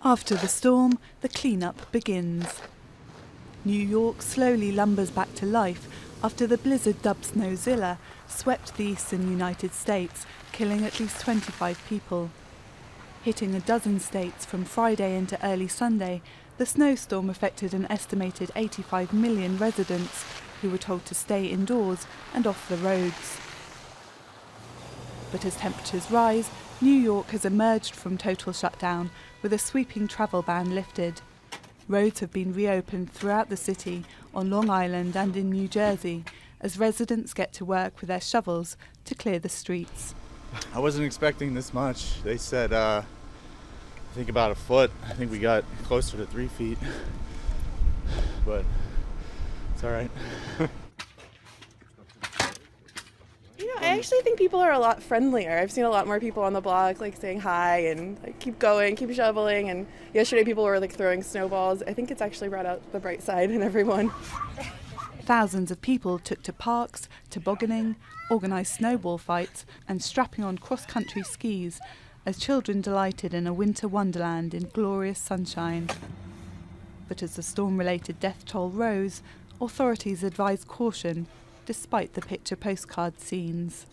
After the storm, the clean-up begins. New York slowly lumbers back to life after the blizzard dubbed Snowzilla swept the eastern United States, killing at least 25 people. Hitting a dozen states from Friday into early Sunday, the snowstorm affected an estimated 85 million residents who were told to stay indoors and off the roads. But as temperatures rise, New York has emerged from total shutdown with a sweeping travel ban lifted. Roads have been reopened throughout the city, on Long Island and in New Jersey, as residents get to work with their shovels to clear the streets. I wasn't expecting this much. They said, I think about a foot. I think we got closer to 3 feet. But it's all right. I actually think people are a lot friendlier. I've seen a lot more people on the block saying hi and keep going, keep shoveling. And yesterday people were throwing snowballs. I think it's actually brought out the bright side in everyone. Thousands of people took to parks, tobogganing, organised snowball fights and strapping on cross-country skis as children delighted in a winter wonderland in glorious sunshine. But as the storm-related death toll rose, authorities advised caution despite the picture postcard scenes.